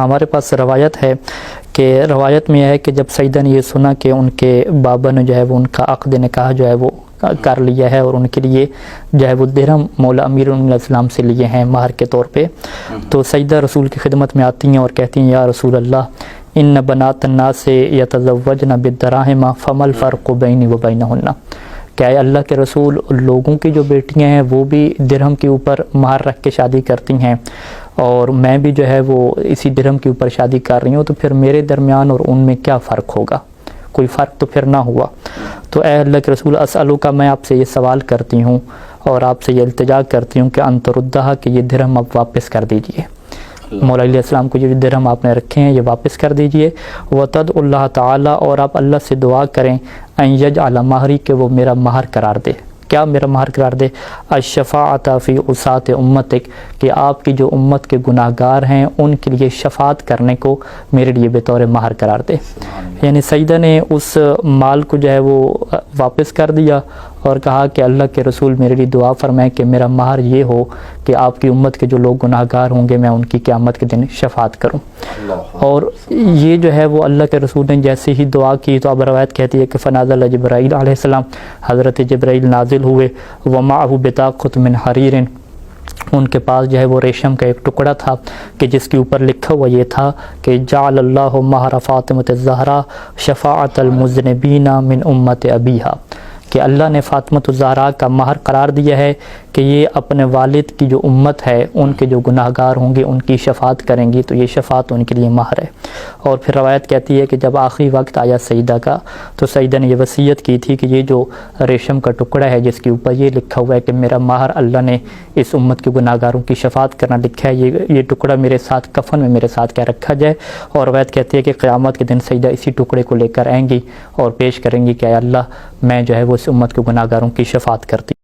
ہمارے پاس روایت ہے کہ روایت میں یہ ہے کہ جب سیدہ نے یہ سنا کہ ان کے بابا نے جو ہے وہ ان کا عقد نکاح جو ہے وہ کر لیا ہے اور ان کے لیے جو ہے وہ درہم مولا امیر علیہ السلام سے لیے ہیں مہر کے طور پہ، تو سیدہ رسول کی خدمت میں آتی ہیں اور کہتی ہیں یا رسول اللہ ان بنات الناس یتزوجن بالدراہم فما الفرق بینی و بینہن، کہ اے اللہ کے رسول لوگوں کی جو بیٹیاں ہیں وہ بھی درہم کے اوپر مہر رکھ کے شادی کرتی ہیں اور میں بھی جو ہے وہ اسی درہم کے اوپر شادی کر رہی ہوں، تو پھر میرے درمیان اور ان میں کیا فرق ہوگا؟ کوئی فرق تو پھر نہ ہوا۔ تو اے اللہ کے رسول اسألک، میں آپ سے یہ سوال کرتی ہوں اور آپ سے یہ التجا کرتی ہوں کہ ان تردھا، کہ یہ درہم آپ واپس کر دیجئے، مولا علیہ السلام کو جو درہم آپ نے رکھے ہیں یہ واپس کر دیجئے، وتدعو اللہ تعالیٰ، اور آپ اللہ سے دعا کریں ان یجعل مہری، کہ وہ میرا مہر قرار دے۔ کیا میرا مہر قرار دے؟ الشفاعۃ فی عصاۃ امتک، کہ آپ کی جو امت کے گناہ گار ہیں ان کے لیے شفاعت کرنے کو میرے لیے بطور مہر قرار دے۔ یعنی سیدہ نے اس مال کو جو ہے وہ واپس کر دیا اور کہا کہ اللہ کے رسول میرے لیے دعا فرمائیں کہ میرا مہر یہ ہو کہ آپ کی امت کے جو لوگ گناہ گار ہوں گے میں ان کی قیامت کے دن شفاعت کروں۔ اور یہ جو ہے وہ اللہ کے رسول نے جیسے ہی دعا کی تو اب روایت کہتی ہے کہ فنازل جبرائیل علیہ السلام، حضرت جبرائیل نازل ہوئے، ومعہ بطاقۃ من حریر، ان کے پاس جو ہے وہ ریشم کا ایک ٹکڑا تھا کہ جس کے اوپر لکھا ہوا یہ تھا کہ جعل اللہ مہر فاطمۃ الزہرا شفاعت المذنبین من امت ابیہا، کہ اللہ نے فاطمۃ الزہرا کا مہر قرار دیا ہے کہ یہ اپنے والد کی جو امت ہے ان کے جو گناہ گار ہوں گے ان کی شفاعت کریں گی، تو یہ شفاعت ان کے لیے مہر ہے۔ اور پھر روایت کہتی ہے کہ جب آخری وقت آیا سیدہ کا تو سیدہ نے یہ وصیت کی تھی کہ یہ جو ریشم کا ٹکڑا ہے جس کے اوپر یہ لکھا ہوا ہے کہ میرا مہر اللہ نے اس امت کے گناہ گاروں کی شفاعت کرنا لکھا ہے، یہ ٹکڑا میرے ساتھ کفن میں میرے ساتھ کیا رکھا جائے۔ اور روایت کہتی ہے کہ قیامت کے دن سیدہ اسی ٹکڑے کو لے کر آئیں گی اور پیش کریں گی کہ اے اللہ میں جو ہے وہ اس امت کے گناہ گاروں کی شفاعت کرتی